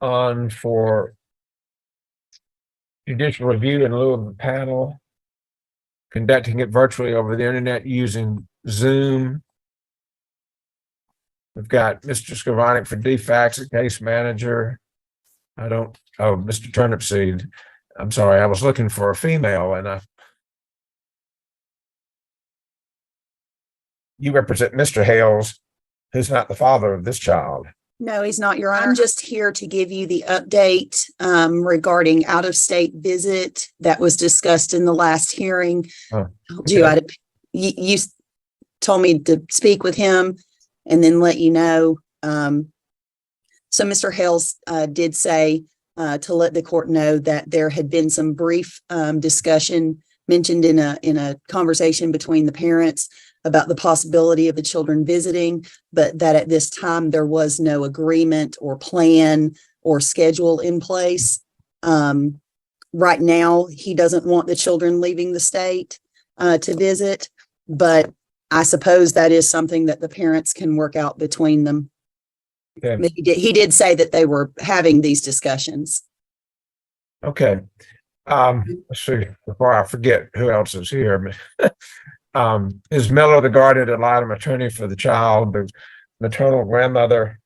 on for judicial review in lieu of the panel, conducting it virtually over the internet using Zoom. We've got Mr. Skovanik for DFAX, a case manager. Mr. Turnipseed. I'm sorry, I was looking for a female and you represent Mr. Hayles, who's not the father of this child. No, he's not, Your Honor. I'm just here to give you the update regarding out-of-state visit that was discussed in the last hearing. Oh, You told me to speak with him and then let you know. So Mr. Hayles did say to let the court know that there had been some brief discussion mentioned in a conversation between the parents about the possibility of the children visiting, but that at this time there was no agreement or plan or schedule in place. Right now, he doesn't want the children leaving the state to visit, but I suppose that is something that the parents can work out between them. Okay. He did say that they were having these discussions. Okay. Let's see, before I forget who else is here. Is Miller the guardian ad litem attorney for the child, the maternal grandmother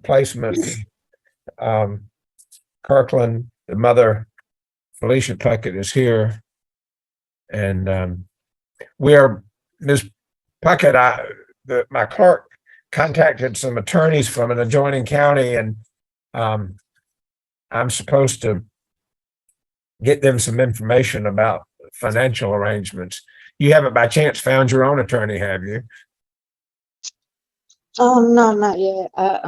placement? Kirkland, the mother, Felicia Puckett is here. And Ms. Puckett, my clerk contacted some attorneys from an adjoining county, and I'm supposed to get them some information about financial arrangements. You haven't by chance found your own attorney, have you? No, not yet. I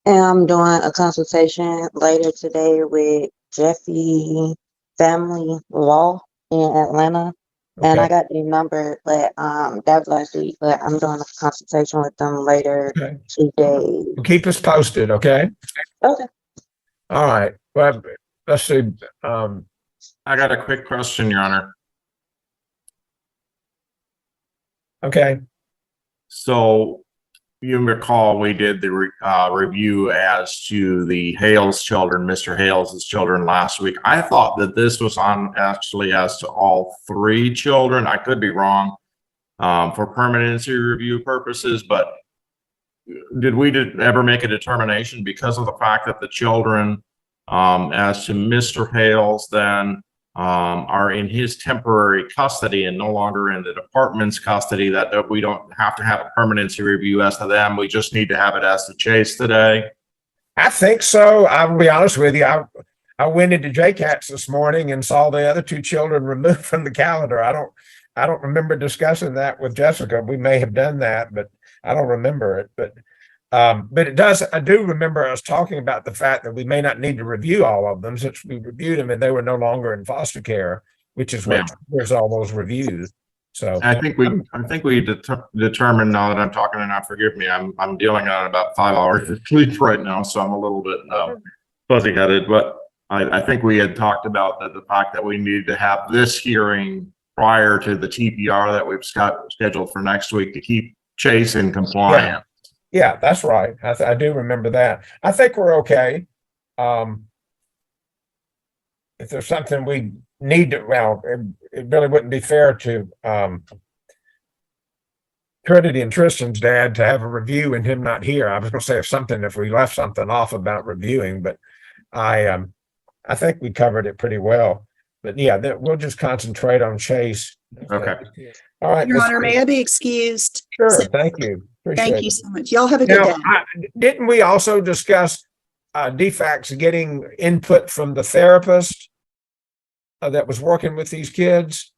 am doing a consultation later today with Jeffy Family Law in Atlanta. Okay. And I got the number, but that was last week, but I'm doing a consultation with them later today. Keep us posted, okay? Okay. All right. Well, let's see. I got a quick question, Your Honor. Okay. So you recall we did the review as to the Hayles children, Mr. Hayles' children last week. I thought that this was on actually as to all three children. I could be wrong for permanency review purposes, but did we ever make a determination because of the fact that the children as to Mr. Hayles then are in his temporary custody and no longer in the department's custody, that we don't have to have a permanency review as to them? We just need to have it as to Chase today. I think so. I will be honest with you. I went into JCATS this morning and saw the other two children removed from the calendar. I don't remember discussing that with Jessica. We may have done that, but I don't remember it. But I do remember us talking about the fact that we may not need to review all of them since we reviewed them and they were no longer in foster care, which is what triggers all those reviews. So I think we determined, now that I'm talking, and forgive me, I'm dealing on about 5 hours of sleep right now, so I'm a little bit fuzzy headed, but I think we had talked about the fact that we needed to have this hearing prior to the TPR that we've scheduled for next week to keep Chase in compliance. Yeah, that's right. I do remember that. I think we're okay. If there's something we need to, well, it really wouldn't be fair to Trinity and Tristan's dad to have a review and him not here. I was going to say if we left something off about reviewing, but I think we covered it pretty well. But yeah, we'll just concentrate on Chase. Okay. All right. Your Honor, may I be excused? Sure. Thank you. Thank you so much. Y'all have a good day. Didn't we also discuss DFAX getting input from the therapist that was working with these kids?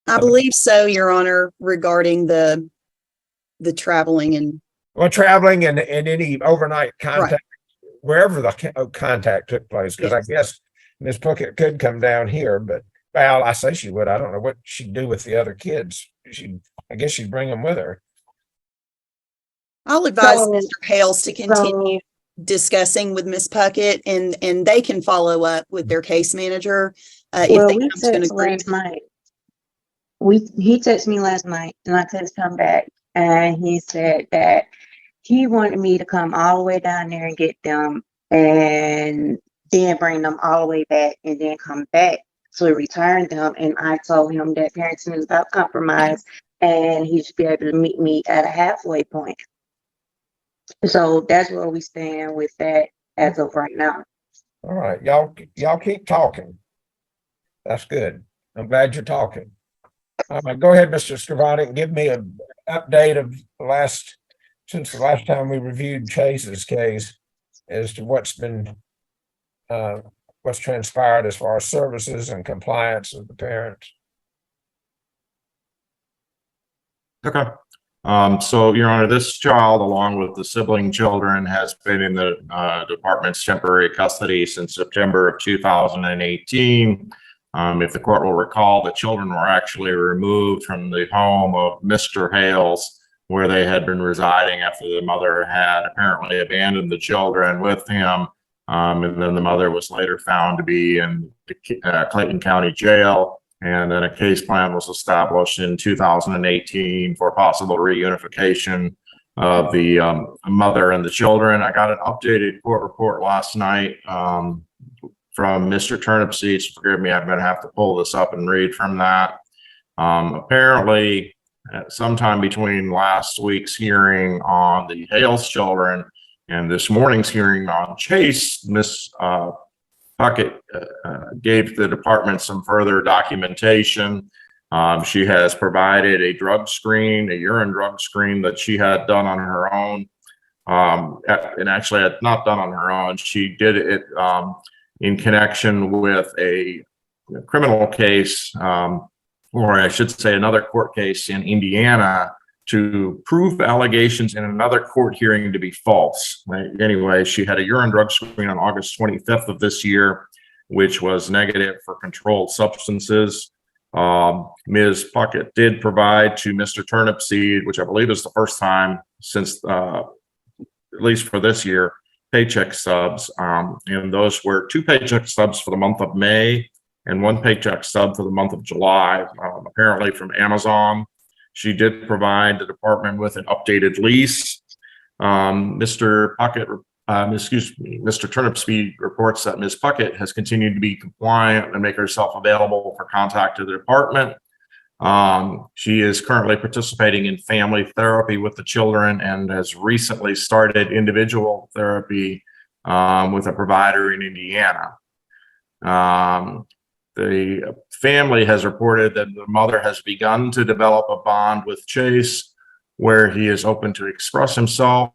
I believe so, Your Honor, regarding the traveling and traveling and any overnight contact, wherever the contact took place. Because I guess Ms. Puckett could come down here, but well, I say she would. I don't know what she'd do with the other kids. I guess she'd bring them with her. I'll advise Mr. Hayles to continue discussing with Ms. Puckett, and they can follow up with their case manager if they come to an agreement. He texted me last night, and I texted him back, and he said that he wanted me to come all the way down there and get them and then bring them all the way back and then come back to return them. And I told him that parenting is about compromise and he should be able to meet me at a halfway point. So that's where we stand with that as of right now. All right, y'all keep talking. That's good. I'm glad you're talking. All right, go ahead, Mr. Scrivani, and give me an update of since the last time we reviewed Chase's case as to what's transpired as far as services and compliance of the parents. Okay. So, Your Honor, this child, along with the sibling children, has been in the department's temporary custody since September of 2018. If the court will recall, the children were actually removed from the home of Mr. Hayles, where they had been residing after the mother had apparently abandoned the children with him. And then the mother was later found to be in the Clayton County Jail. And then a case plan was established in 2018 for possible reunification of the mother and the children. I got an updated court report last night from Mr. Turnipseed. Forgive me, I'm going to have to pull this up and read from that. Apparently, sometime between last week's hearing on the Hayles children and this morning's hearing on Chase, Miss Puckett gave the department some further documentation. She has provided a urine drug screen that she had done on her own. And actually had not done on her own. She did it in connection with a criminal case, or I should say another court case in Indiana, to prove allegations in another court hearing to be false. Anyway, she had a urine drug screen on August 25th of this year, which was negative for controlled substances. Ms. Puckett did provide to Mr. Turnipseed, which I believe is the first time since, at least for this year, paycheck stubs. And those were 2 paycheck stubs for the month of May and 1 paycheck stub for the month of July, apparently from Amazon. She did provide the department with an updated lease. Mr. Turnipseed reports that Ms. Puckett has continued to be compliant and make herself available for contact to the department. She is currently participating in family therapy with the children and has recently started individual therapy with a provider in Indiana. The family has reported that the mother has begun to develop a bond with Chase where he is open to express himself.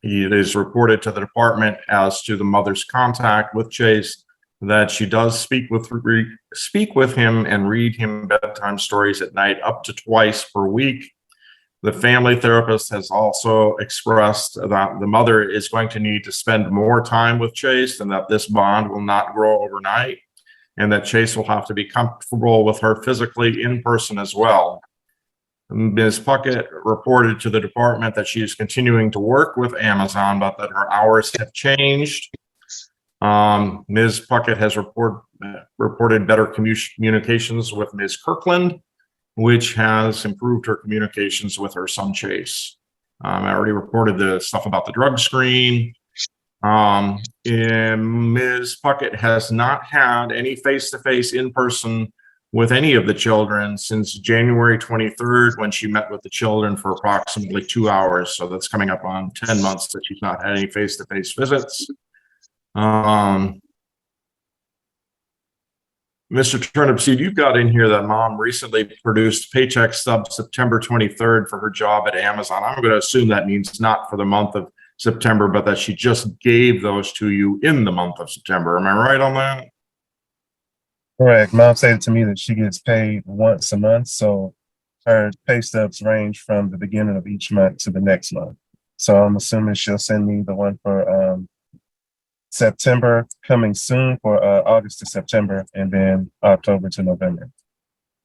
He is reported to the department as to the mother's contact with Chase that she does speak with him and read him bedtime stories at night up to twice per week. The family therapist has also expressed that the mother is going to need to spend more time with Chase and that this bond will not grow overnight, and that Chase will have to be comfortable with her physically in person as well. Ms. Puckett reported to the department that she is continuing to work with Amazon, but that her hours have changed. Ms. Puckett has reported better communications with Ms. Kirkland, which has improved her communications with her son, Chase. I already reported the stuff about the drug screen. And Ms. Puckett has not had any face-to-face in-person with any of the children since January 23rd, when she met with the children for approximately 2 hours. So that's coming up on 10 months that she's not had any face-to-face visits. Mr. Turnipseed, you've got in here that mom recently produced paycheck stub September 23rd for her job at Amazon. I'm going to assume that means not for the month of September, but that she just gave those to you in the month of September. Am I right on that? Correct. Mom said to me that she gets paid once a month, so her pay stubs range from the beginning of each month to the next month. So I'm assuming she'll send me the one for September coming soon for August to September, and then October to November.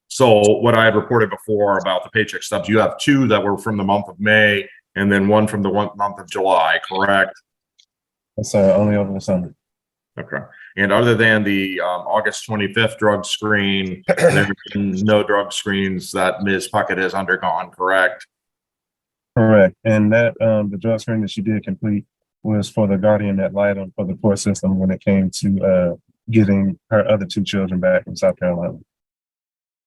So what I had reported before about the paycheck stubs, you have 2 that were from the month of May and then 1 from the month of July, correct? That's only over the summer. Okay. And other than the August 25th drug screen, there have been no drug screens that Ms. Puckett has undergone, correct? Correct. And that the drug screen that she did complete was for the guardian ad litem for the court system when it came to getting her other two children back from South Carolina.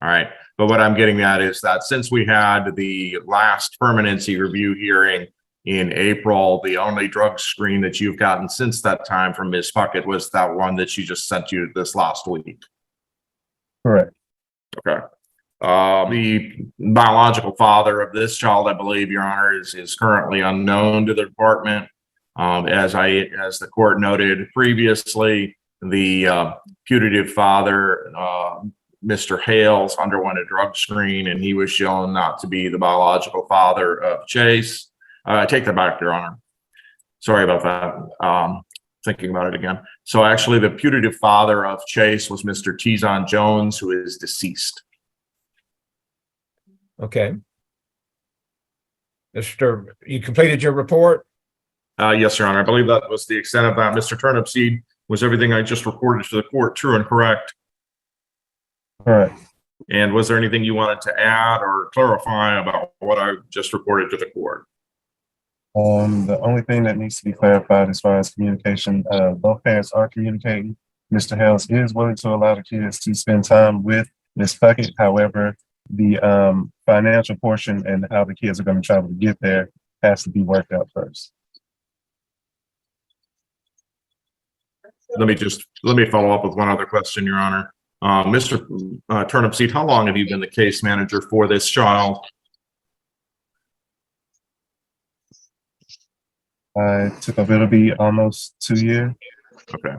All right. But what I'm getting at is that since we had the last permanency review hearing in April, the only drug screen that you've gotten since that time from Ms. Puckett was that one that she just sent you this last week. Correct. Okay. The biological father of this child, I believe, Your Honor, is currently unknown to the department. As the court noted previously, the putative father, Mr. Hayles, underwent a drug screen, and he was shown not to be the biological father of Chase. I take that back, Your Honor. Sorry about that. Thinking about it again. So actually, the putative father of Chase was Mr. Tizon Jones, who is deceased. Okay. You completed your report? Yes, Your Honor. I believe that was the extent of that. Mr. Turnipseed, was everything I just reported to the court true and correct? Correct. And was there anything you wanted to add or clarify about what I just reported to the court? The only thing that needs to be clarified as far as communication, both parents are communicating. Mr. Hayles is willing to allow the kids to spend time with Ms. Puckett. However, the financial portion and how the kids are going to travel to get there has to be worked out first. Let me follow up with one other question, Your Honor. Mr. Turnipseed, how long have you been the case manager for this child? It'll be almost 2 years. Okay.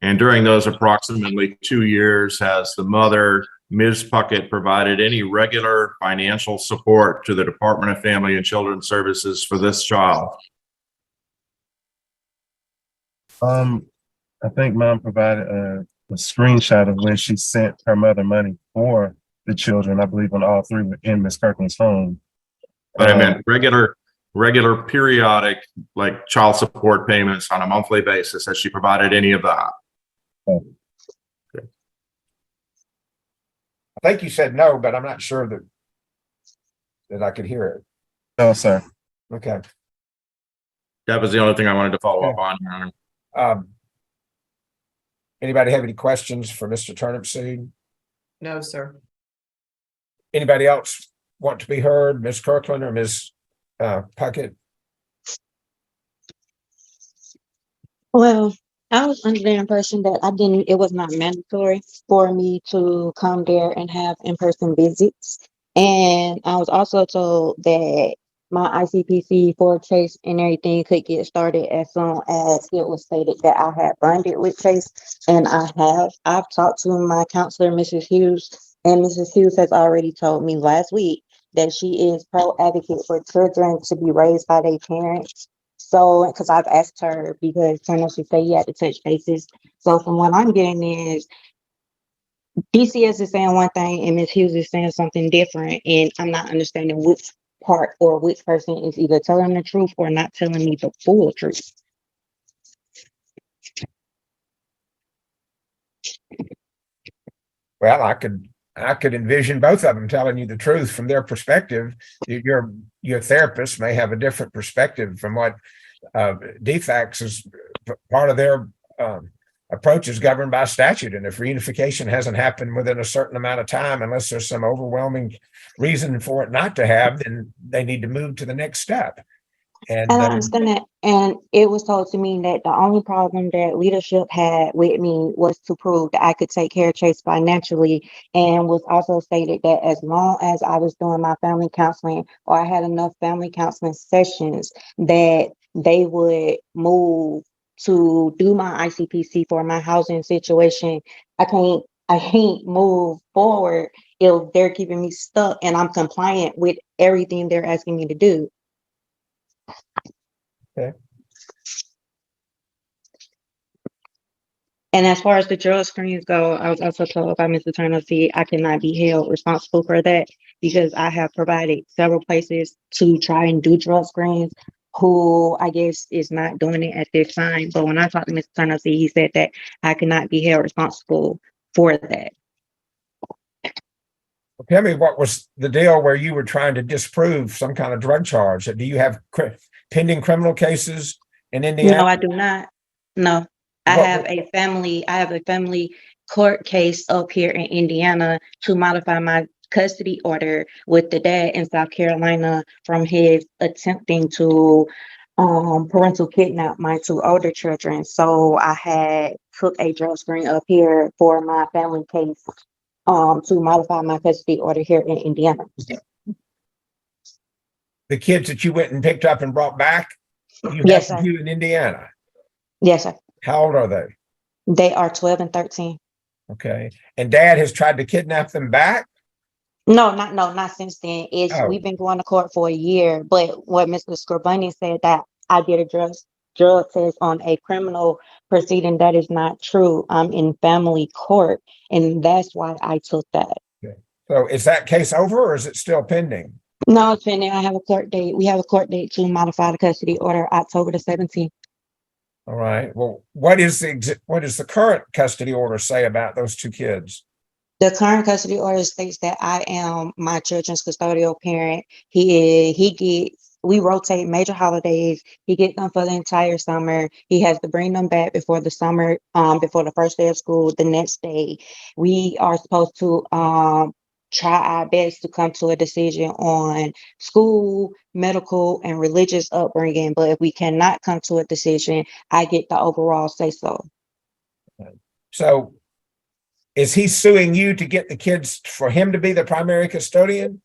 And during those approximately 2 years, has the mother, Ms. Puckett, provided any regular financial support to the Department of Family and Children's Services for this child? I think Mom provided a screenshot of when she sent her mother money for the children. I believe when all three were in Miss Kirkland's home. But I meant regular periodic, like child support payments on a monthly basis. Has she provided any of that? I think you said no, but I'm not sure that I could hear it. No, sir. Okay. That was the only thing I wanted to follow up on, Your Honor. Anybody have any questions for Mr. Turnipseed? No, sir. Anybody else want to be heard? Ms. Kirkland or Ms. Puckett? Well, I was under the impression that it was not mandatory for me to come there and have in-person visits. And I was also told that my ICPC for Chase and everything could get started as soon as it was stated that I had bonded with Chase. And I've talked to my counselor, Mrs. Hughes, and Mrs. Hughes has already told me last week that she is pro-advocate for children to be raised by their parents. So, because I've asked her, because she said you had to touch bases. So from what I'm getting is DCS is saying one thing and Ms. Hughes is saying something different. And I'm not understanding which part or which person is either telling the truth or not telling me the full truth. Well, I could envision both of them telling you the truth from their perspective. Your therapist may have a different perspective from what DFACS is. Part of their approach is governed by statute, and if reunification hasn't happened within a certain amount of time, unless there's some overwhelming reason for it not to have, then they need to move to the next step. And I understand that. And it was told to me that the only problem that leadership had with me was to prove that I could take care of Chase financially, and was also stated that as long as I was doing my family counseling or I had enough family counseling sessions, that they would move to do my ICPC for my housing situation. I can't move forward if they're keeping me stuck and I'm compliant with everything they're asking me to do. Okay. And as far as the drug screens go, I was also told by Mr. Turnipseed I cannot be held responsible for that because I have provided several places to try and do drug screens who I guess is not doing it at this time. But when I talked to Mr. Turnipseed, he said that I cannot be held responsible for that. Tell me, what was the deal where you were trying to disprove some kind of drug charge? Do you have pending criminal cases in No, Indiana? I do not. No, I What- have a family court case up here in Indiana to modify my custody order with the dad in South Carolina from his attempting to parental kidnap my two older children. So I had took a drug screen up here for my family case to modify my custody order here in Indiana. The kids that you went and picked up and brought back, you Yes, have sir. you in Indiana. Yes, sir. How old are they? They are 12 and 13. Okay. And dad has tried to kidnap them back? No, not since then. Oh. We've been going to court for a year, but what Mr. Scribani said that I did a drug test on a criminal proceeding, that is not true. I'm in family court, and that's why I took that. Okay. So is that case over or is it still pending? No, it's pending. I have a court date. We have a court date to modify the custody order October the 17th. All right. Well, what does the current custody order say about those two kids? The current custody order states that I am my children's custodial parent. We rotate major holidays. He gets them for the entire summer. He has to bring them back before the summer, before the first day of school, the next day. We are supposed to try our best to come to a decision on school, medical, and religious upbringing. But if we cannot come to a decision, I get the overall say so. So is he suing you to get the kids for him to be the primary custodian?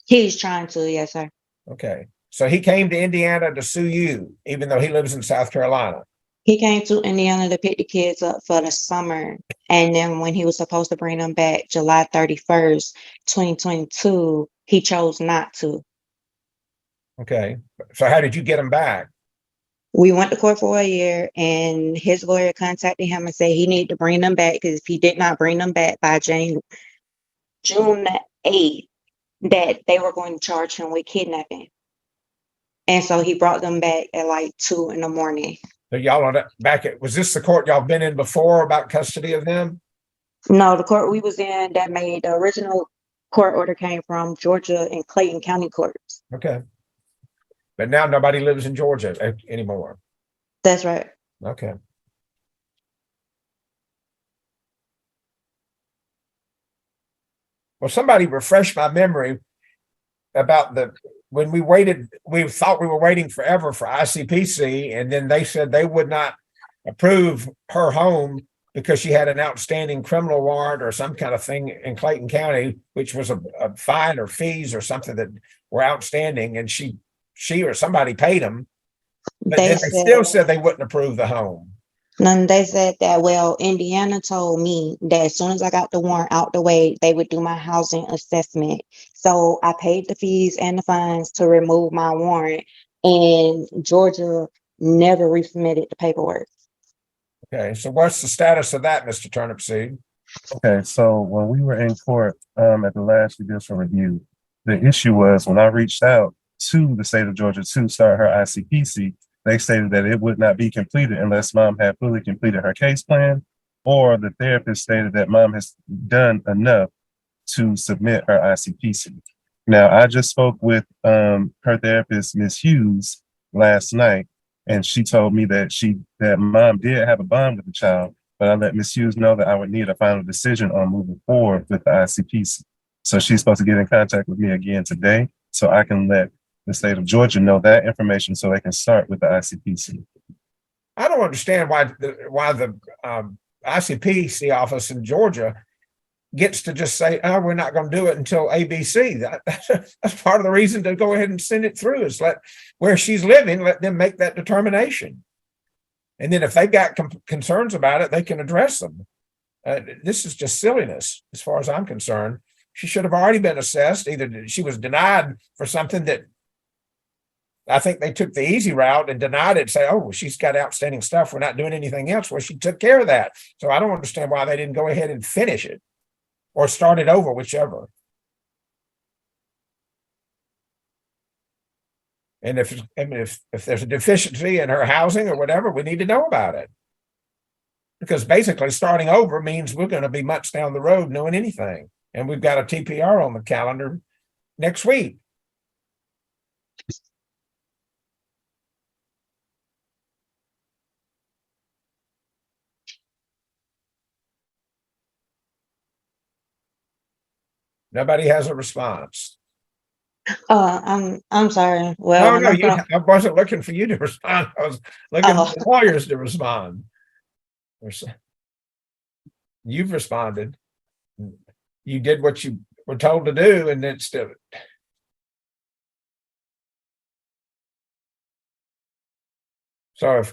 He's trying to, yes, sir. Okay. So he came to Indiana to sue you, even though he lives in South Carolina. He came to Indiana to pick the kids up for the summer. And then when he was supposed to bring them back July 31st, 2022, he chose not to. Okay. So how did you get them back? We went to court for a year, and his lawyer contacted him and said he needed to bring them back because if he did not bring them back by June the 8th, that they were going to charge him with kidnapping. And so he brought them back at like 2 a.m. So y'all are back at, was this the court y'all been in before about custody of them? No, the court we was in that made the original court order came from Georgia and Clayton County courts. Okay. But now nobody lives in Georgia anymore. That's right. Okay. Well, somebody refreshed my memory about when we thought we were waiting forever for ICPC, and then they said they would not approve her home because she had an outstanding criminal warrant or some kind of thing in Clayton County, which was a fine or fees or something that were outstanding, and she or somebody paid them, but then they still said they wouldn't approve the home. And they said that, well, Indiana told me that as soon as I got the warrant out the way, they would do my housing assessment. So I paid the fees and the fines to remove my warrant, and Georgia never resubmitted the paperwork. Okay, so what's the status of that, Mr. Turnipseed? Okay, so when we were in court at the last judicial review, the issue was when I reached out to the state of Georgia to start her ICPC, they stated that it would not be completed unless mom had fully completed her case plan, or the therapist stated that mom has done enough to submit her ICPC. Now, I just spoke with her therapist, Ms. Hughes, last night, and she told me that mom did have a bond with the child, but I let Ms. Hughes know that I would need a final decision on moving forward with the ICPC. So she's supposed to get in contact with me again today, so I can let the state of Georgia know that information so they can start with the ICPC. I don't understand why the ICPC office in Georgia gets to just say, "Oh, we're not going to do it until ABC." That's part of the reason to go ahead and send it through, is let where she's living, let them make that determination, and then if they've got concerns about it, they can address them. This is just silliness, as far as I'm concerned. She should have already been assessed. Either she was denied for something that I think they took the easy route and denied it, say, "Oh, she's got outstanding stuff, we're not doing anything else." Well, she took care of that. So I don't understand why they didn't go ahead and finish it or start it over, whichever. And if there's a deficiency in her housing or whatever, we need to know about it. Because basically starting over means we're going to be months down the road knowing anything. And we've got a TPR on the calendar next week. Nobody has a response. I'm sorry. Well, No, when no, I you, saw, I wasn't looking for you to respond. I was looking oh, for the lawyers to respond. You've responded. You did what you were told to do, and it's still. So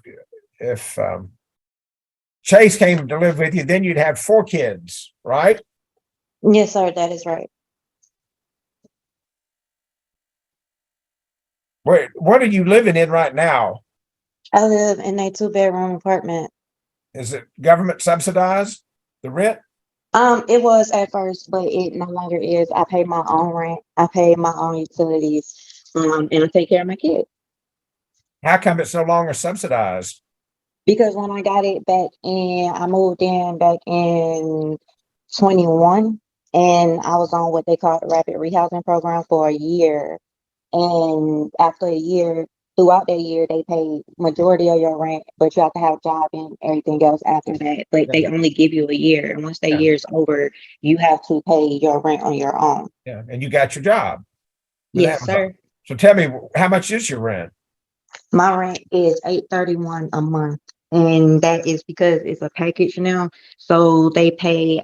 if Chase came to live with you, then you'd have 4 kids, right? yes, sir, that is right. What are you living in right now? I live in a 2-bedroom apartment. Is it government subsidized, the rent? It was at first, but it no longer is. I pay my own rent. I pay my own utilities. And I take care of my kids. How come it's no longer subsidized? Because when I got it back in, I moved in back in 21, and I was on what they call the rapid rehousing program for a year. And after a year, throughout that year, they pay majority of your rent, but you have to have a job and everything else after that. But they only give you a year, and once that Yeah. year's over, you have to pay your rent on your own. Yeah, and you got your job. with Yes, Amazon. sir. So tell me, how much is your rent? My rent is $831 a month, and that is because it's a package now. So it pays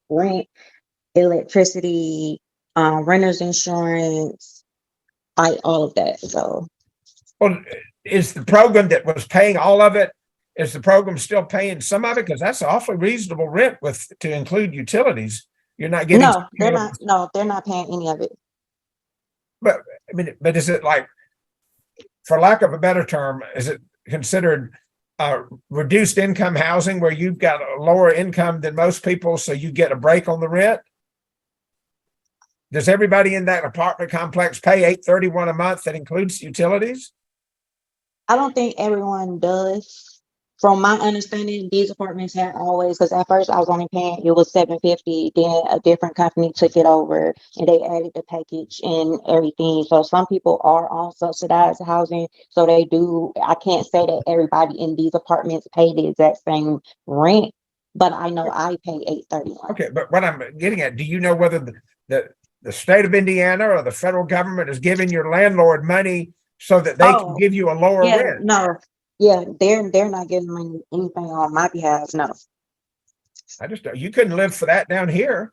rent, electricity, renter's insurance, like all of that. So Well, is the program that was paying all of it, is the program still paying some of it? Because that's awfully reasonable rent to include utilities. You're not getting. no, they're not. No, they're not paying any of it. But I mean, but is it like, for lack of a better term, is it considered reduced income housing where you've got a lower income than most people, so you get a break on the rent? Does everybody in that apartment complex pay $831 a month that includes utilities? I don't think everyone does. From my understanding, these apartments had always, because at first I was only paying, it was $750. Then a different company took it over and they added the package and everything. So some people are on subsidized housing. So they do. I can't say that everybody in these apartments pay the exact same rent, but I know I pay $831. Okay, but what I'm getting at, do you know whether the state of Indiana or the federal government is giving your landlord money so that they can give you a lower Yeah, rent? no. Yeah, they're not giving me anything on my behalf. No. You couldn't live for that down here.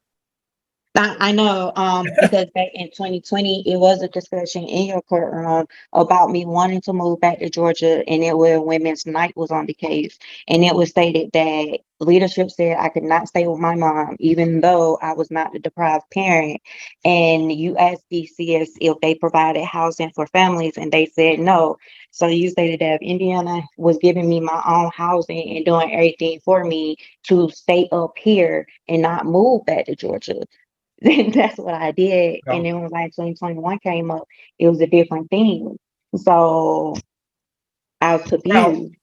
I know, because back in 2020, it was a discussion in your courtroom about me wanting to move back to Georgia, and it was Women's Night was on the case, and it was stated that leadership said I could not stay with my mom, even though I was not the deprived parent. And you asked DCS if they provided housing for families, and they said no. So you stated that if Indiana was giving me my own housing and doing everything for me to stay up here and not move back to Georgia. Then that's what I did. No. And then when like 2021 came up, it was a different thing. So I was confused.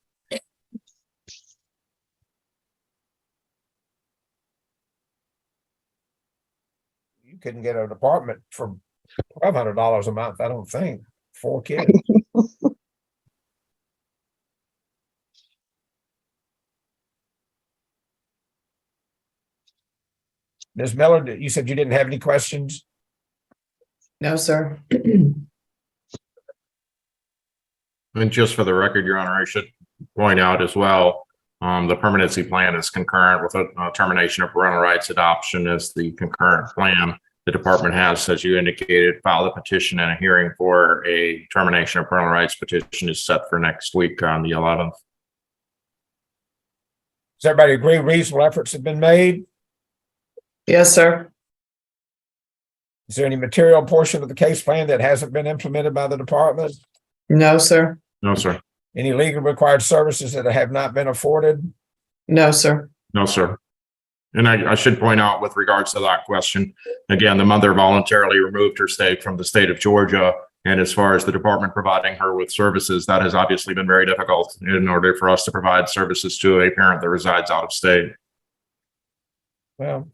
You couldn't get an apartment for $1,200 a month, I don't think. 4 kids. Ms. Miller, you said you didn't have any questions? No, sir. And just for the record, Your Honor, I should point out as well, the permanency plan is concurrent with a termination of parental rights. Adoption as the concurrent plan. The department has, as you indicated, filed a petition, and a hearing for a termination of parental rights petition is set for next week on the 11th. Does everybody agree reasonable efforts have been made? Yes, sir. Is there any material portion of the case plan that hasn't been implemented by the department? No, sir. No, sir. Any legal required services that have not been afforded? No, sir. No, sir. And I should point out with regards to that question, again, the mother voluntarily removed her stake from the state of Georgia. And as far as the department providing her with services, that has obviously been very difficult in order for us to provide services to a parent that resides out of state. Well,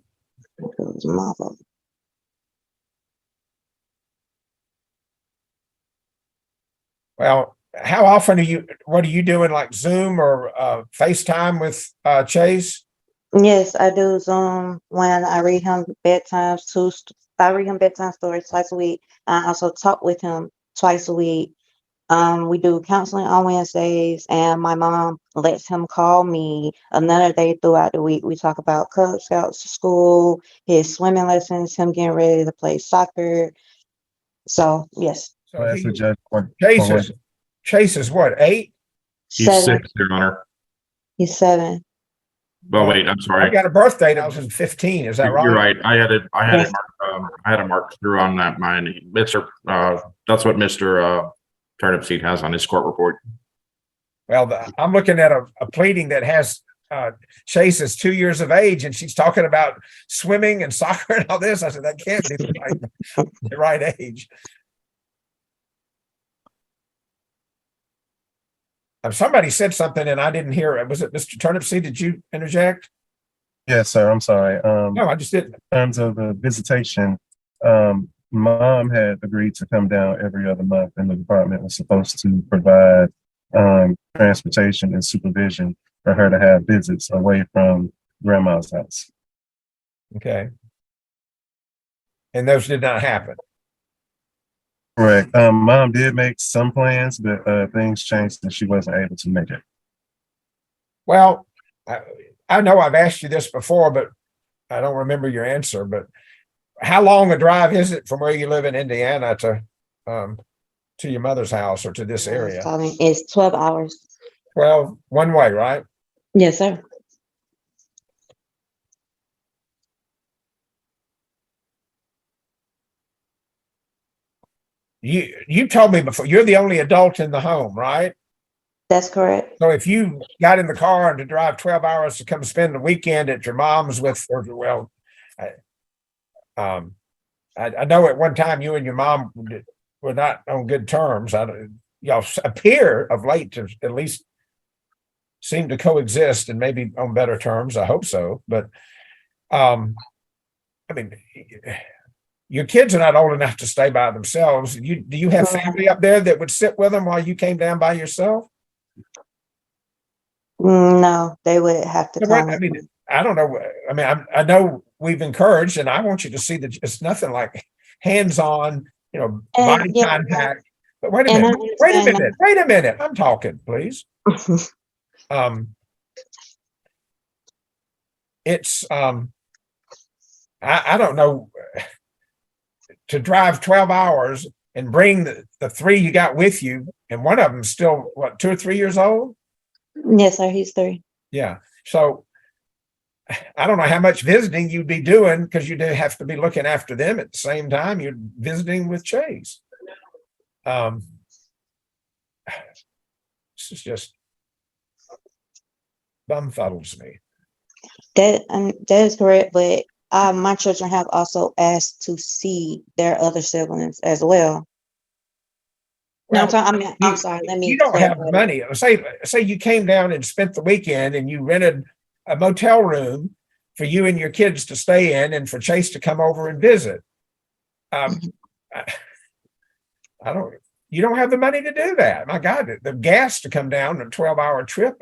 how often what are you doing, like Zoom or FaceTime with Chase? Yes, I do Zoom when I read him bedtime I read him bedtime stories twice a week. I also talk with him twice a week. We do counseling on Wednesdays, and my mom lets him call me another day throughout the week. We talk about Cub Scouts, school, his swimming lessons, him getting ready to play soccer. So yes, So I'll ask the he, judge one. Chase is what, 8? He's 7. 6, Your Honor. He's 7. Well, wait, I'm I've sorry. got a birthday that was in 15. Is that You're right? right. I had it Yes. marked, I had it marked through on that mine. Mr. That's what Mr. Turnipseed has on his court report. Well, I'm looking at a pleading that has Chase is 2 years of age, and she's talking about swimming and soccer and all this. I said that can't be the right age. Somebody said something and I didn't hear it. Was it Mr. Turnipseed? Did you interject? Yes, sir. I'm sorry. No, I just didn't. In terms of the visitation, mom had agreed to come down every other month, and the department was supposed to provide transportation and supervision for her to have visits away from grandma's house. Okay. And those did not happen. Correct. Mom did make some plans, but things changed and she wasn't able to make it. Well, I know I've asked you this before, but I don't remember your answer. But how long a drive is it from where you live in Indiana to your mother's house or to this area? It's 12 hours. 12 one way, right? Yes, sir. You told me before you're the only adult in the home, right? That's correct. So if you got in the car and to drive 12 hours to come spend the weekend at your mom's with, or well, I know at one time you and your mom were not on good terms. Y'all appear of late to at least seem to coexist and maybe on better terms. I hope so. But I mean, your kids are not old enough to stay by themselves. Do you have family up there that would sit with them while you came down by yourself? No, they would have to come. I mean, I don't know. I mean, I know we've encouraged, and I want you to see that it's nothing like hands-on, body contact. But wait a minute. Wait a minute. I'm talking, please. It's I don't know, to drive 12 hours and bring the 3 you got with you, and one of them's still what, 2 or 3 years old? Yes, sir. He's 3. Yeah. So I don't know how much visiting you'd be doing, because you'd have to be looking after them at the same time you're visiting with Chase. This is just bumfuddles me. That is correct, but my children have also asked to see their other siblings as well. Well, I'm sorry. Let me. You don't have the money. Say you came down and spent the weekend and you rented a motel room for you and your kids to stay in, and for Chase to come over and visit. You don't have the money to do that. My God, the gas to come down a 12-hour trip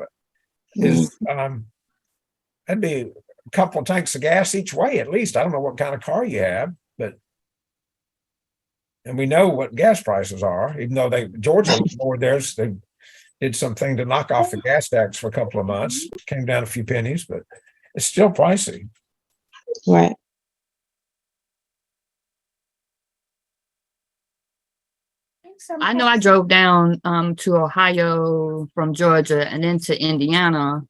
is that'd be a couple of tanks of gas each way at least. I don't know what kind of car you have, and we know what gas prices are, even though Georgia lowered theirs. They did something to knock off the gas tax for a couple of months, came down a few pennies, but it's still pricey. Right. I know I drove down to Ohio from Georgia and then to Indiana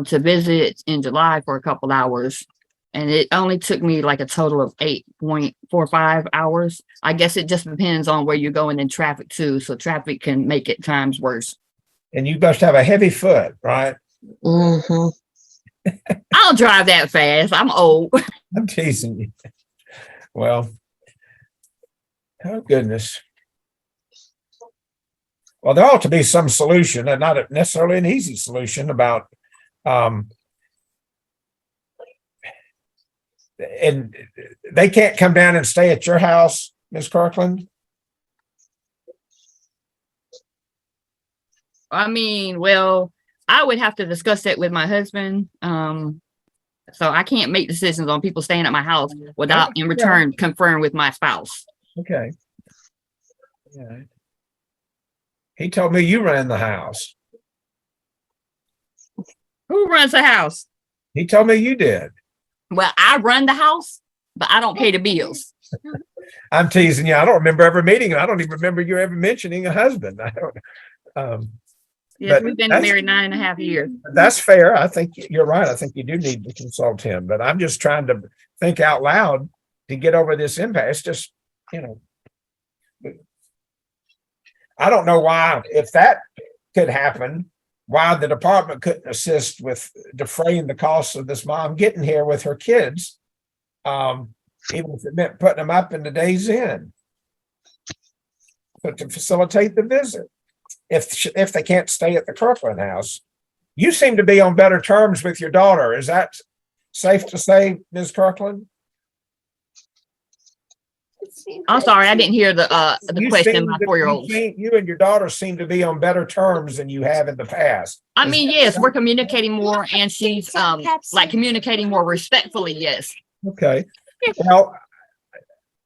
to visit in July for a couple hours. And it only took me like a total of 8.45 hours. I guess it just depends on where you're going in traffic too. So traffic can make it times worse. And you must have a heavy foot, right? Mm-hmm. I don't drive that fast. I'm old. I'm teasing you. Well, oh goodness. Well, there ought to be some solution, and not necessarily an easy solution, about and they can't come down and stay at your house, Ms. Kirkland? I mean, well, I would have to discuss that with my husband. So I can't make decisions on people staying at my house without in return conferring with my spouse. Okay. Yeah. He told me you ran the house. Who runs the house? He told me you did. Well, I run the house, but I don't pay the bills. I'm teasing you. I don't remember ever meeting him. I don't even remember you ever mentioning a husband. I don't. Yes, But we've been that's- married 9.5 years. That's fair. I think you're right. I think you do need to consult him, but I'm just trying to think out loud to get over this impasse. Just, you know, I don't know why, if that could happen, why the department couldn't assist with defraying the costs of this mom getting here with her kids. Even if it meant putting them up in the Days Inn. But to facilitate the visit. If they can't stay at the Kirkland house. You seem to be on better terms with your daughter. Is that safe to say, Ms. Kirkland? I'm sorry, I didn't hear the question, my 4-year-old. You and your daughter seem to be on better terms than you have in the past. I mean, yes, we're communicating more and she's like communicating more respectfully, yes. Okay. Well,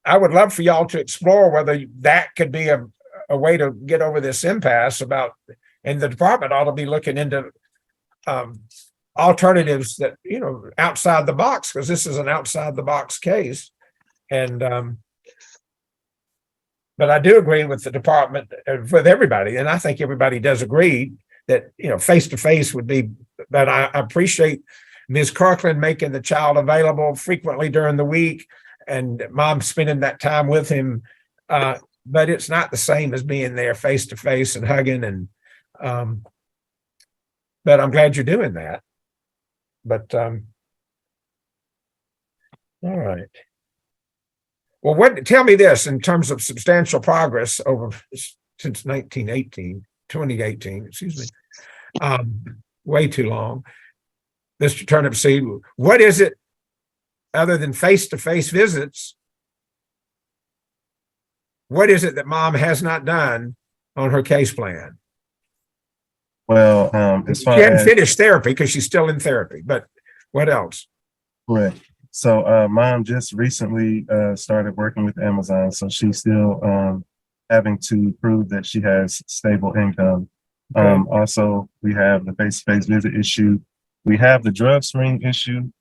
I would love for y'all to explore whether that could be a way to get over this impasse about, and the department ought to be looking into alternatives that, you know, outside the box, because this is an outside the box case. And but I do agree with the department, with everybody, and I think everybody does agree that, you know, face to face would be, but I appreciate Ms. Kirkland making the child available frequently during the week and mom spending that time with him. But it's not the same as being there face to face and hugging. And but I'm glad you're doing that. But all right. Well, tell me this in terms of substantial progress over since 2018, excuse me. Way too long. Mr. Turnipseed, what is it other than face-to-face visits? What is it that mom has not done on her case plan? Well, as far She hadn't as finished therapy because she's still in therapy, but what else? correct. So mom just recently started working with Amazon, so she's still having to prove that she has stable income. Also, we have the face-to-face visit issue. We have the drug screen issue,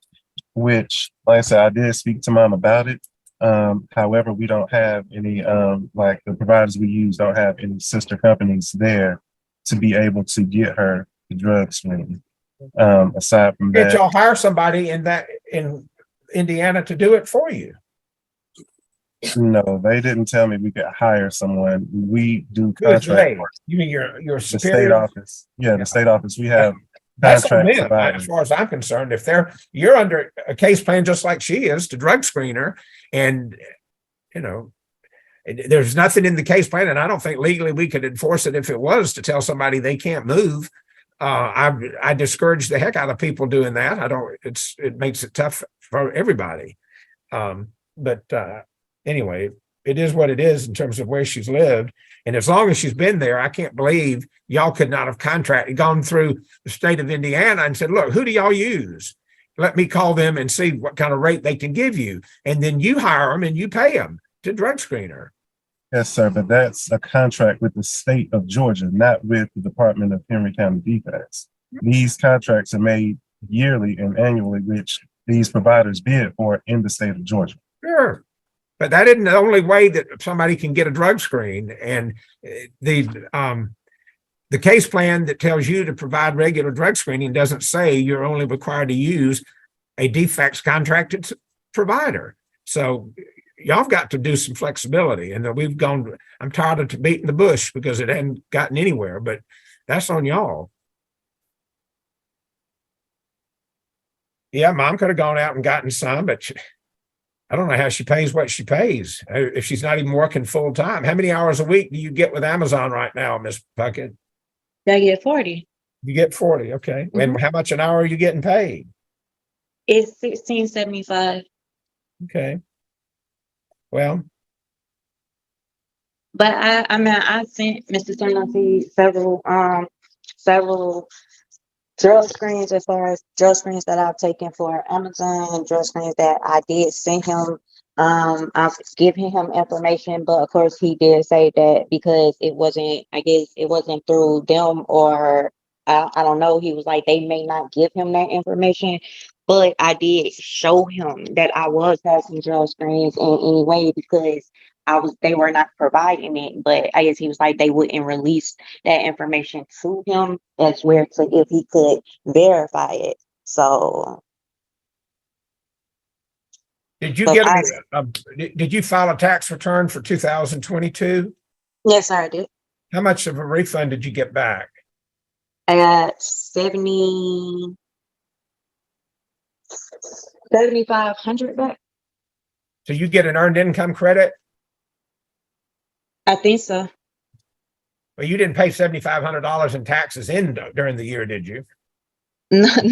which, like I said, I did speak to mom about it. However, we don't have any, like the providers we use don't have any sister companies there to be able to get her the drug screen. Aside from Did that, y'all hire somebody in Indiana to do it for you? no, they didn't tell me we could hire someone. We do Who's contract they? work. You mean your The state superior? office. Yeah, the state office. We have That's on contract them, providers. as far as I'm concerned. If you're under a case plan just like she is to drug screen her, and you know, there's nothing in the case plan, and I don't think legally we could enforce it if it was to tell somebody they can't move. I discourage the heck out of people doing that. It makes it tough for everybody. But anyway, it is what it is in terms of where she's lived. And as long as she's been there, I can't believe y'all could not have gone through the state of Indiana and said, look, who do y'all use? Let me call them and see what kind of rate they can give you. And then you hire them and you pay them to drug screen her. Yes, sir, but that's a contract with the state of Georgia, not with the Department of Henry County Defense. These contracts are made yearly and annually, which these providers bid for in the state of Georgia. Sure. But that isn't the only way that somebody can get a drug screen. And the case plan that tells you to provide regular drug screening doesn't say you're only required to use a defects contracted provider. So y'all have got to do some flexibility. And I'm tired of beating the bush because it hadn't gotten anywhere, but that's on y'all. Yeah, mom could have gone out and gotten some, but I don't know how she pays what she pays if she's not even working full time. How many hours a week do you get with Amazon right now, Miss Puckett? I get 40. You get 40, okay. And how much an hour are you getting paid? It's $16.75. Okay. Well, But I mean, I sent Mr. Turnipseed several drug screens, as far as drug screens that I've taken for Amazon, drug screens that I did send him. I've given him information, but of course he did say that because it wasn't, I guess it wasn't through them, or I don't know. He was like, they may not give him that information, but I did show him that I was passing drug screens in any way because they were not providing it. But I guess he was like, they wouldn't release that information to him as where to, if he could verify it. So Did you but get I, did you file a tax return for 2022? yes, sir, I did. How much of a refund did you get back? I got 7,500 back. So you get an earned income credit? I think so. Well, you didn't pay $7,500 in taxes during the year, did you? No, So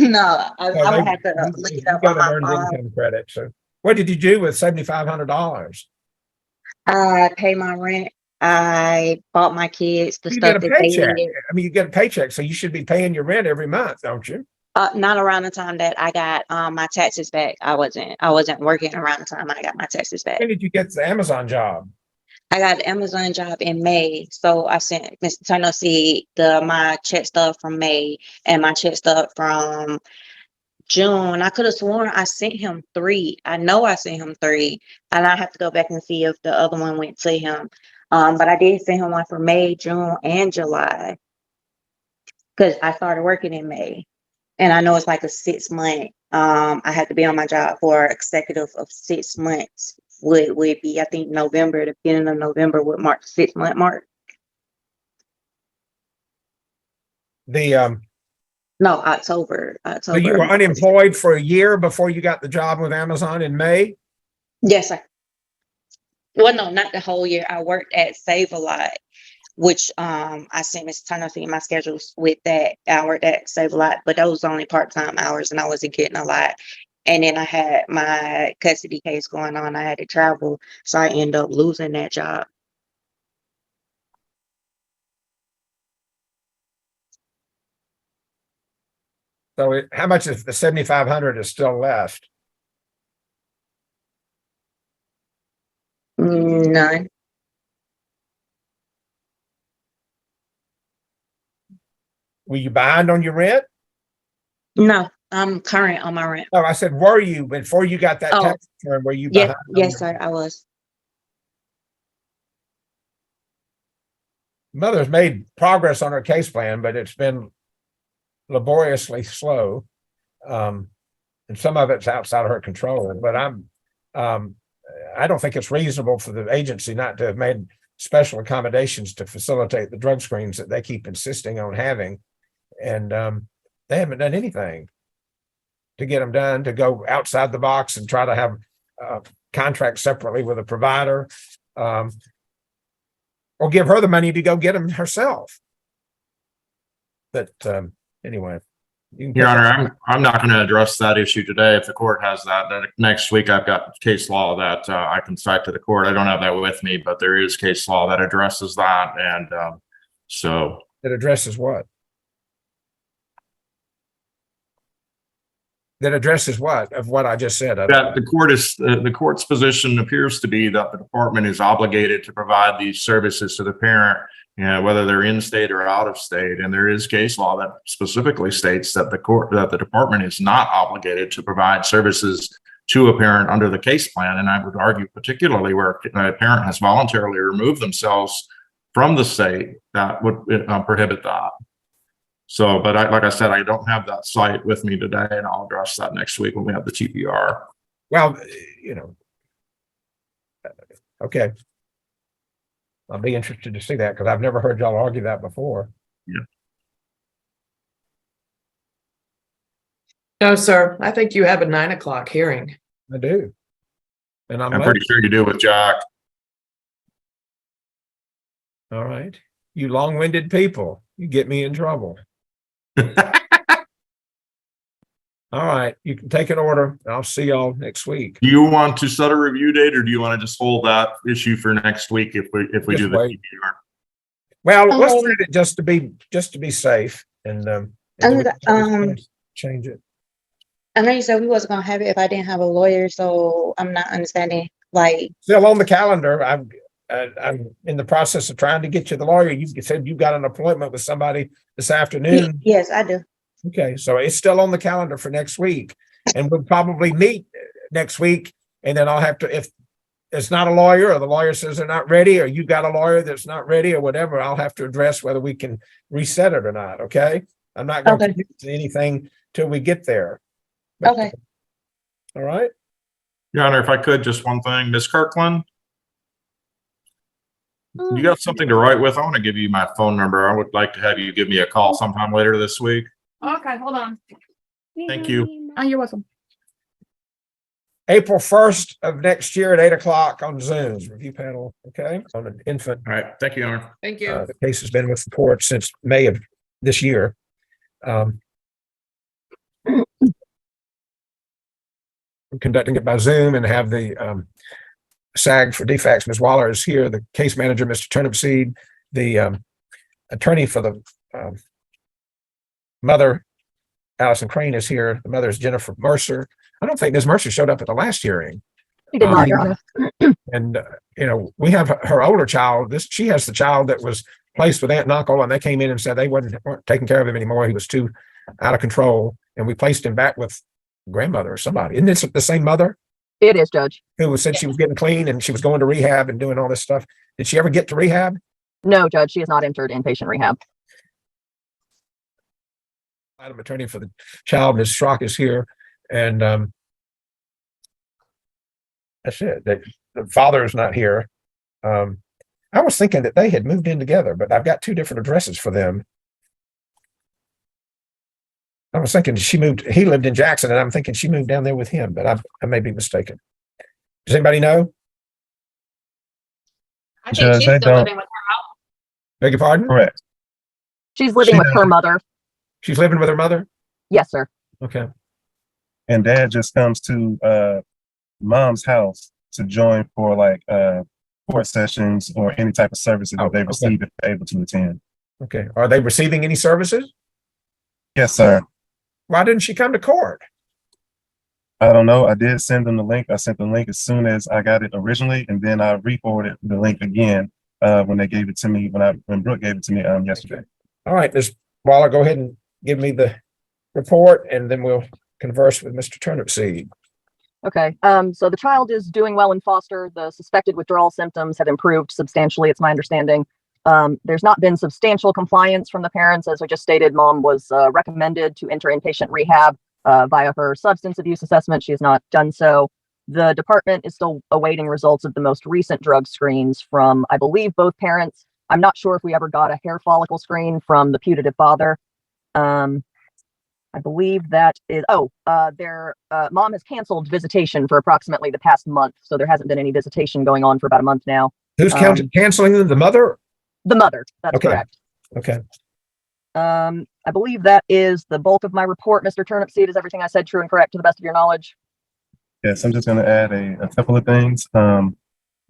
I would have to look it you up got on an my earned phone. income credit. So what did you do with $7,500? I pay my rent. I bought my kids the You get stuff a that they paycheck. needed. I mean, you get a paycheck, so you should be paying your rent every month, don't you? Not around the time that I got my taxes back. I wasn't working around the time I got my taxes back. When did you get the Amazon job? I got an Amazon job in May, so I sent Mr. Turner my check stub from May and my check stub from June. I could have sworn I sent him 3. I know I sent him 3, and I have to go back and see if the other one went to him. But I did send him one for May, June, and July because I started working in May, and I know it's like a 6-month. I had to be on my job for a consecutive of 6 months. Would be, I think, November, the beginning of November would mark 6-month mark. No, October. so you were unemployed for a year before you got the job with Amazon in May? Yes, sir. Well, no, not the whole year. I worked at Save a Lot, which I sent Mr. Turner my schedules with that. I worked at Save a Lot, but those were only part-time hours and I wasn't getting a lot. And then I had my custody case going on. I had to travel, so I ended up losing that job. So how much of the 7,500 is still left? None. Were you behind on your rent? No, I'm current on my rent. No, I said, were you before you got that tax return? Were you behind? Yes, sir, I was. Mother's made progress on her case plan, but it's been laboriously slow. And some of it's outside of her control, but I don't think it's reasonable for the agency not to have made special accommodations to facilitate the drug screens that they keep insisting on having. And they haven't done anything to get them done, to go outside the box and try to have contracts separately with a provider, or give her the money to go get them herself. But anyway. Your Honor, I'm not going to address that issue today. If the court has that, next week I've got case law that I can cite to the court. I don't have that with me, but there is case law that addresses that. And so. It addresses what? That addresses what of what I just said? That the court's position appears to be that the department is obligated to provide these services to the parent, whether they're in state or out of state. And there is case law that specifically states that the department is not obligated to provide services to a parent under the case plan. And I would argue particularly where a parent has voluntarily removed themselves from the state, that would prohibit that. So, but like I said, I don't have that site with me today, and I'll address that next week when we have the TPR. Well, okay. I'll be interested to see that because I've never heard y'all argue that before. Yeah. No, sir. I think you have a 9 o'clock hearing. I do. And I'm pretty sure you do with Jack. All right. You long-winded people, you get me in trouble. All right, you can take an order. I'll see y'all next week. Do you want to set a review date, or do you want to just hold that issue for next week if we Just do the wait. TPR? Well, let's read it just to be safe, and And then we Other- can always um, change it. I know you said we wasn't gonna have it if I didn't have a lawyer, so I'm not understanding, like, Still on the calendar. I'm in the process of trying to get you the lawyer. You said you got an appointment with somebody this afternoon. yes, I do. Okay, so it's still on the calendar for next week, and we'll probably meet next week. And then I'll have to, if it's not a lawyer, or the lawyer says they're not ready, or you got a lawyer that's not ready, or whatever, I'll have to address whether we can reset it or not. Okay, I'm not going to Okay. commit to anything till we get there. But, Okay. all right. Your Honor, if I could, just one thing, Ms. Kirkland. You got something to write with? I want to give you my phone number. I would like to have you give me a call sometime later this week. Okay, hold on. Thank you. Oh, you're welcome. April 1st of next year at 8 o'clock on Zoom's review panel. Okay, on an infant. All right, thank you, Your Honor. Thank you. The case has been with the court since May of this year. We're conducting it by Zoom and have the SAG for defects. Ms. Waller is here, the case manager, Mr. Turnipseed, the attorney for the mother, Allison Crane, is here. The mother is Jennifer Mercer. I don't think Ms. Mercer showed up at the last hearing. She did not, Your Honor. And we have her older child. She has the child that was placed with Aunt and Uncle, and they came in and said they weren't taking care of him anymore. He was too out of control, and we placed him back with grandmother or somebody. Isn't this the same mother It is, Judge. who said she was getting clean and she was going to rehab and doing all this stuff? Did she ever get to rehab? No, Judge, she is not entered inpatient rehab. Item attorney for the child, Ms. Schrock, is here, and that's it. The father is not here. I was thinking that they had moved in together, but I've got two different addresses for them. I was thinking he lived in Jackson, and I'm thinking she moved down there with him, but I may be mistaken. Does anybody know? I Judge, think she's I still don't- living with her mom. Beg your pardon? Correct. She's living She with her mother. She's living with her mother? Yes, sir. Okay. And dad just comes to mom's house to join for like court sessions or any type of services Oh, that they okay. receive if they're able to attend. Okay. Are they receiving any services? Yes, sir. Why didn't she come to court? I don't know. I did send them the link. I sent the link as soon as I got it originally, and then I re-forwarded the link again when they gave it to me, when Brooke gave it to me yesterday. All right, Ms. Waller, go ahead and give me the report, and then we'll converse with Mr. Turnipseed. Okay. So the child is doing well in foster. The suspected withdrawal symptoms have improved substantially, it's my understanding. There's not been substantial compliance from the parents. As I just stated, mom was recommended to enter inpatient rehab via her substance abuse assessment. She has not done so. The department is still awaiting results of the most recent drug screens from, I believe, both parents. I'm not sure if we ever got a hair follicle screen from the putative father. I believe that is, their mom has canceled visitation for approximately the past month. So there hasn't been any visitation going on for about a month now. Who's canceling them? The mother? The mother, that's Okay. correct. Okay. I believe that is the bulk of my report, Mr. Turnipseed. Is everything I said true and correct to the best of your knowledge? Yes, I'm just going to add a couple of things.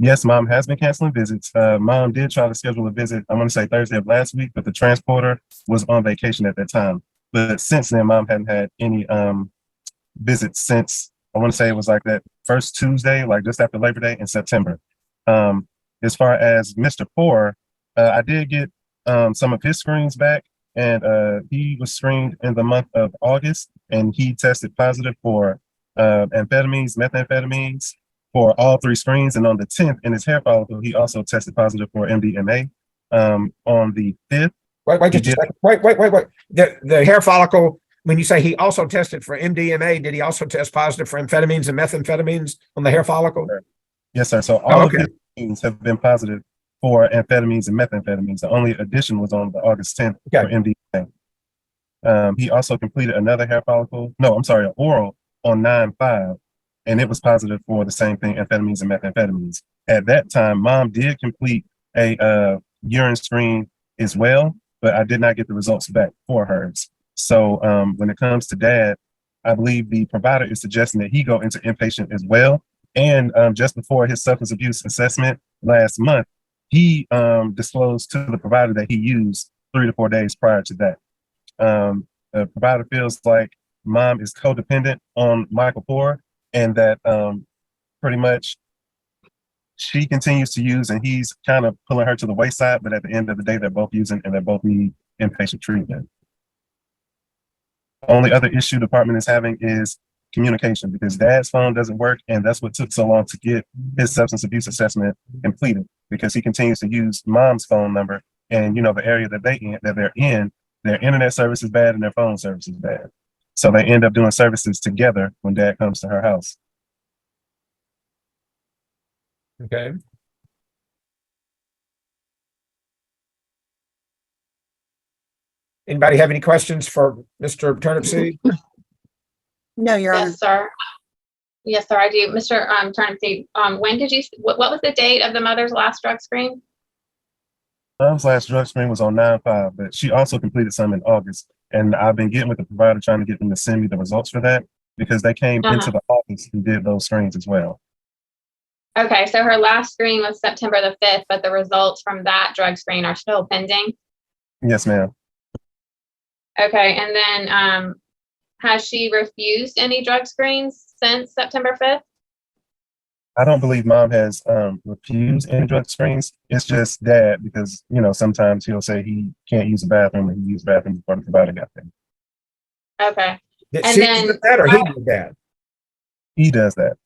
Yes, mom has been canceling visits. Mom did try to schedule a visit, I want to say Thursday of last week, but the transporter was on vacation at that time. But since then, mom hadn't had any visits since, I want to say it was like that first Tuesday, like just after Labor Day in September. As far as Mr. Poor, I did get some of his screens back, and he was screened in the month of August, and he tested positive for amphetamines, methamphetamines, for all three screens. And on the 10th, in his hair follicle, he also tested positive for MDMA. On the 5th, Wait, just a second. Wait. The hair follicle, when you say he also tested for MDMA, did he also test positive for amphetamines and methamphetamines on the hair follicle? yes, sir. So all okay. of his screens have been positive for amphetamines and methamphetamines. The only addition was on the August 10th Okay. for MDMA. He also completed another hair follicle, an oral on 9/5, and it was positive for the same thing, amphetamines and methamphetamines. At that time, mom did complete a urine screen as well, but I did not get the results back for hers. So when it comes to dad, I believe the provider is suggesting that he go into inpatient as well. And just before his substance abuse assessment last month, he disclosed to the provider that he used 3 to 4 days prior to that. The provider feels like mom is codependent on Michael Poor, and that pretty much she continues to use, and he's kind of pulling her to the wayside. But at the end of the day, they're both using, and they both need inpatient treatment. Only other issue the department is having is communication, because dad's phone doesn't work, and that's what took so long to get his substance abuse assessment completed, because he continues to use mom's phone number, and the area that they're in, their internet service is bad and their phone service is bad. So they end up doing services together when dad comes to her house. Okay. Anybody have any questions for Mr. Turnipseed? No, Your Honor. Yes, sir. Yes, sir, I do. Mr. Turnipseed, when did you, what was the date of the mother's last drug screen? Mom's last drug screen was on 9/5, but she also completed some in August. And I've been getting with the provider trying to get them to send me the results for that, because they came into the office and did those screens as well. Okay, so her last screen was September the 5th, but the results from that drug screen are still pending? Yes, ma'am. Okay, and then has she refused any drug screens since September 5th? I don't believe mom has refused any drug screens. It's just dad, because sometimes he'll say he can't use the bathroom, and he used the bathroom before the provider got there. Okay. Did And she then- do that or he did that? He does that.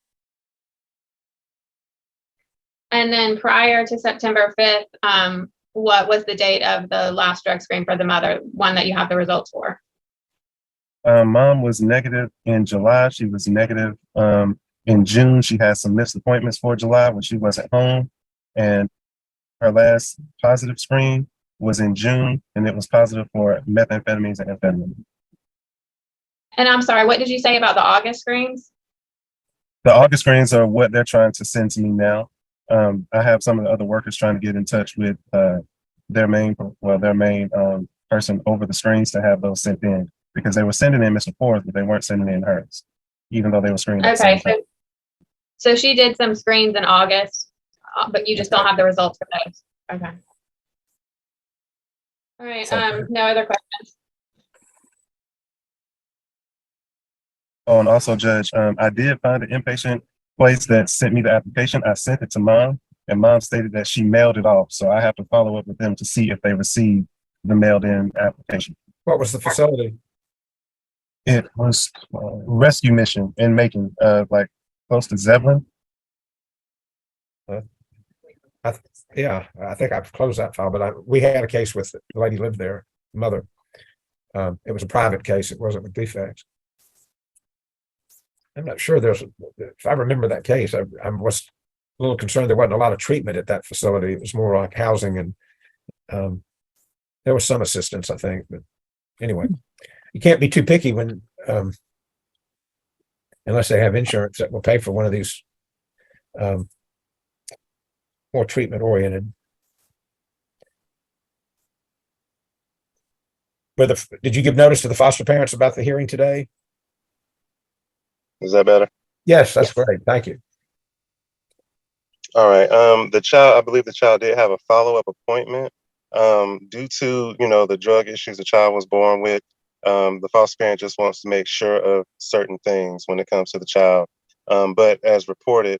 And then prior to September 5th, what was the date of the last drug screen for the mother, one that you have the results for? Mom was negative in July. She was negative in June. She had some missed appointments for July when she wasn't home. And her last positive screen was in June, and it was positive for methamphetamines and amphetamine. And I'm sorry, what did you say about the August screens? The August screens are what they're trying to send to me now. I have some of the other workers trying to get in touch with their main person over the screens to have those sent in, because they were sending in Mr. Ford's, but they weren't sending in hers, even though they were screened at the Okay, same time. so she did some screens in August, but you just don't have the results for those. Okay. All right, no other questions. Oh, and also, Judge, I did find an inpatient place that sent me the application. I sent it to mom, and mom stated that she mailed it off. So I have to follow up with them to see if they received the mailed in application. What was the facility? It was Rescue Mission in Macon, like close to Zebulon. Yeah, I think I've closed that file, but we had a case with the lady lived there, mother. It was a private case. It wasn't with defects. I'm not sure if I remember that case, I was a little concerned there wasn't a lot of treatment at that facility. It was more like housing, and there was some assistance, I think. But anyway, you can't be too picky when, unless they have insurance that will pay for one of these more treatment oriented. Did you give notice to the foster parents about the hearing today? Is that better? Yes, that's great. Thank you. All right. I believe the child did have a follow-up appointment. Due to, the drug issues the child was born with, the foster parent just wants to make sure of certain things when it comes to the child. But as reported,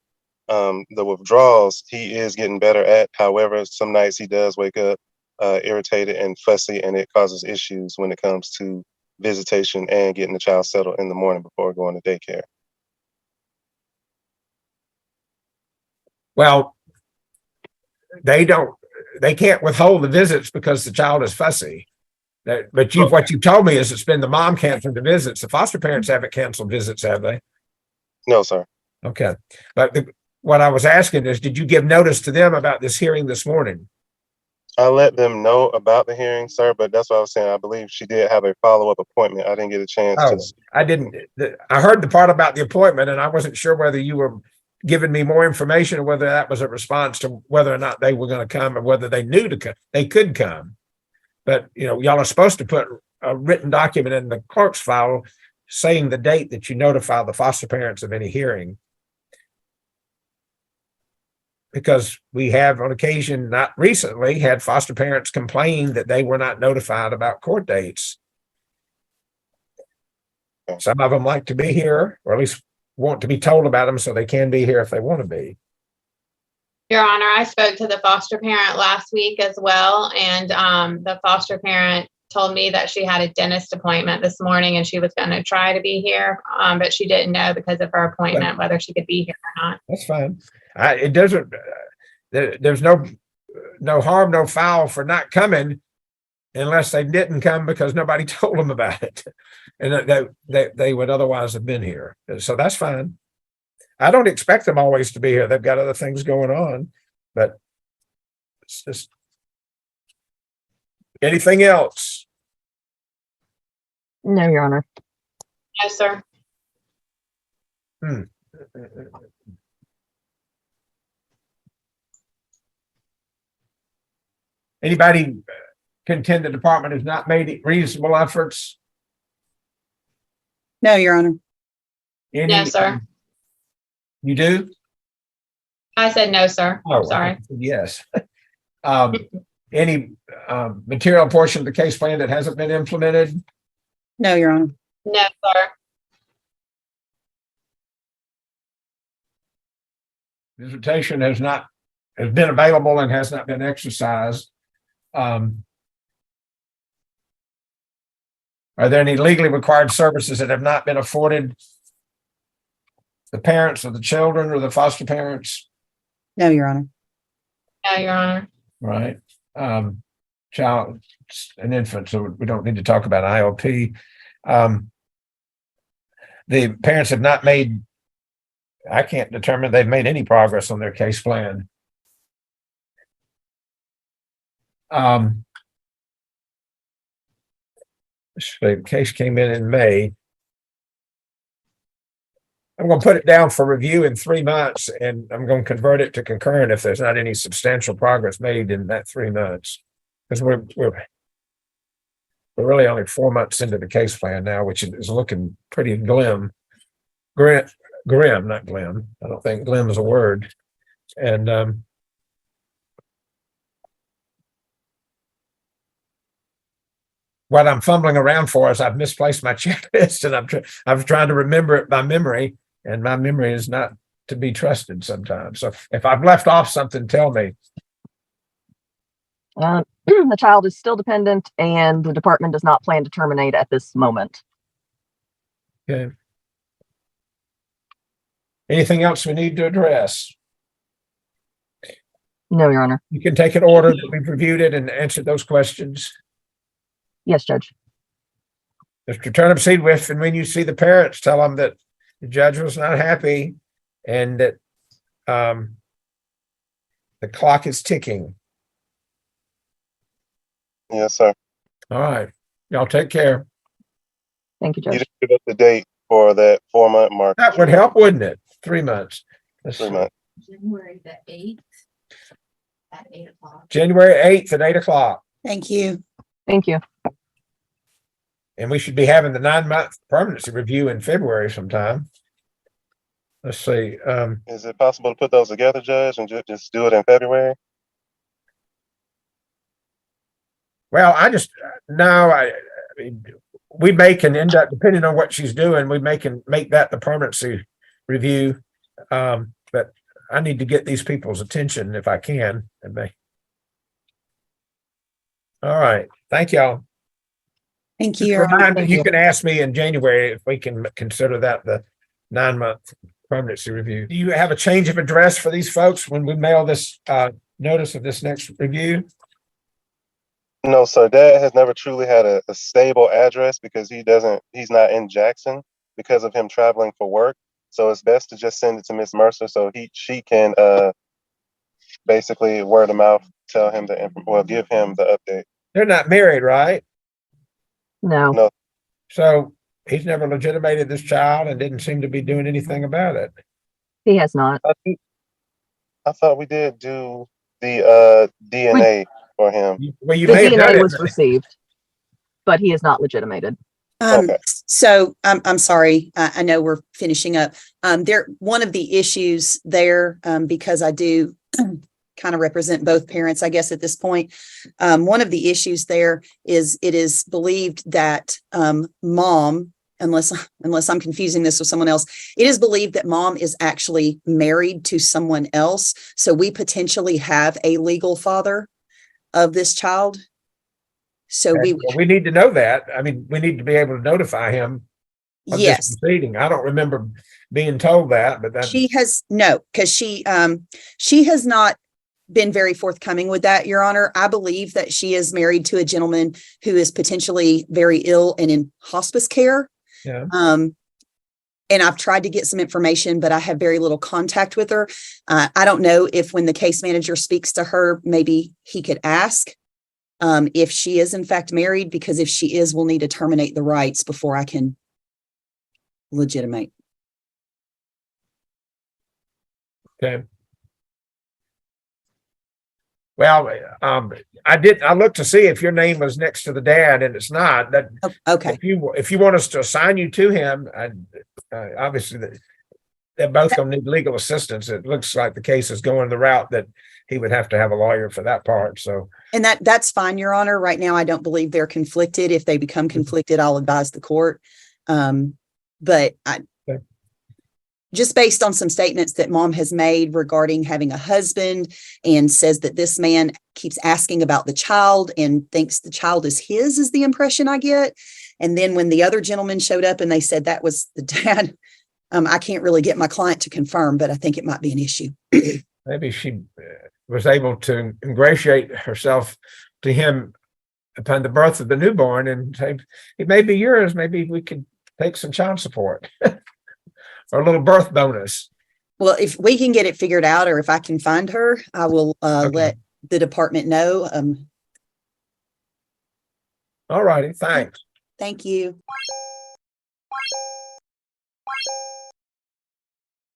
the withdrawals he is getting better at. However, some nights he does wake up irritated and fussy, and it causes issues when it comes to visitation and getting the child settled in the morning before going to daycare. Well, they can't withhold the visits because the child is fussy. But what you told me is it's been the mom canceling the visits. The foster parents haven't canceled visits, have they? No, sir. Okay. But what I was asking is, did you give notice to them about this hearing this morning? I let them know about the hearing, sir, but that's what I was saying. I believe she did have a follow-up appointment. I didn't get a chance to. I didn't. I heard the part about the appointment, and I wasn't sure whether you were giving me more information or whether that was a response to whether or not they were going to come or whether they knew they could come. But, y'all are supposed to put a written document in the clerk's file saying the date that you notify the foster parents of any hearing. Because we have on occasion, not recently, had foster parents complain that they were not notified about court dates. Some of them like to be here, or at least want to be told about them so they can be here if they want to be. Your Honor, I spoke to the foster parent last week as well, and the foster parent told me that she had a dentist appointment this morning and she was going to try to be here, but she didn't know because of her appointment whether she could be here or not. That's fine. It doesn't, there's no harm, no foul for not coming unless they didn't come because nobody told them about it. And they would otherwise have been here. So that's fine. I don't expect them always to be here. They've got other things going on, but it's just anything else? No, Your Honor. No, sir. Anybody contend the department has not made reasonable efforts? No, Your Honor. No, sir. You do? I said no, sir. Oh, Sorry. yes. Any material portion of the case plan that hasn't been implemented? No, Your Honor. No, sir. Visitation has been available and has not been exercised. Are there any legally required services that have not been afforded the parents of the children or the foster parents? No, Your Honor. No, Your Honor. Right. Child, an infant, so we don't need to talk about IOP. The parents have not made, I can't determine they've made any progress on their case plan. The case came in May. I'm going to put it down for review in 3 months, and I'm going to convert it to concurrent if there's not any substantial progress made in that 3 months. Because we're really only 4 months into the case plan now, which is looking pretty grim, not glim. I don't think glim is a word. And what I'm fumbling around for is I've misplaced my checklist, and I'm trying to remember it by memory, and my memory is not to be trusted sometimes. So if I've left off something, tell me. The child is still dependent and the department does not plan to terminate at this moment. Okay. Anything else we need to address? No, Your Honor. You can take an order that we've reviewed it and answered those questions. Yes, Judge. Mr. Turnipseed, and when you see the parents, tell them that the judge was not happy and that the clock is ticking. Yes, sir. All right. Y'all take care. Thank you, You Judge. just give us the date for that 4-month mark. That would help, wouldn't it? 3 months. 3 months. January the 8th at 8 o'clock. January 8th at 8 o'clock. Thank you. Thank you. And we should be having the 9-month permanency review in February sometime. Let's see. Is it possible to put those together, Judge, and just do it in February? Well, I mean, we may can end up, depending on what she's doing, we may can make that the permanency review. But I need to get these people's attention if I can. All right. Thank y'all. Thank you, Your Honor. Remind, you can ask me in January if we can consider that the 9-month permanency review. Do you have a change of address for these folks when we mail this notice of this next review? No, sir. Dad has never truly had a stable address because he's not in Jackson because of him traveling for work. So it's best to just send it to Miss Mercer so she can basically word of mouth tell him give him the update. They're not married, right? No. No. So he's never legitimated this child and didn't seem to be doing anything about it. He has not. I thought we did do the DNA for him. Well, you The may have done DNA it. was received, but he is not legitimated. Okay. So I'm sorry. I know we're finishing up. One of the issues there, because I do kind of represent both parents, I guess, at this point. One of the issues there is it is believed that mom unless I'm confusing this with someone else. It is believed that mom is actually married to someone else. So we potentially have a legal father of this child. So Well, we need to know that. I mean, we need to be able to notify him of this yes, proceeding. I don't remember being told that, but that, she has no, because she has not been very forthcoming with that, Your Honor. I believe that she is married to a gentleman who is potentially very ill and in hospice care. yeah. And I've tried to get some information, but I have very little contact with her. I don't know if when the case manager speaks to her, maybe he could ask if she is in fact married, because if she is, we'll need to terminate the rights before I can legitimate. Okay. Well, I looked to see if your name was next to the dad, and it's not. That Oh, okay. if you want us to assign you to him, obviously they're both going to need legal assistance. It looks like the case is going the route that he would have to have a lawyer for that part. So, And that's fine, Your Honor. Right now, I don't believe they're conflicted. If they become conflicted, I'll advise the court. But just based on some statements that mom has made regarding having a husband, and says that this man keeps asking about the child and thinks the child is his, is the impression I get. And then when the other gentleman showed up and they said that was the dad, I can't really get my client to confirm, but I think it might be an issue. maybe she was able to ingratiate herself to him upon the birth of the newborn and say, it may be yours. Maybe we could take some child support or a little birth bonus. Well, if we can get it figured out, or if I can find her, I will Okay. let the department know. All righty. Thanks. Thank you.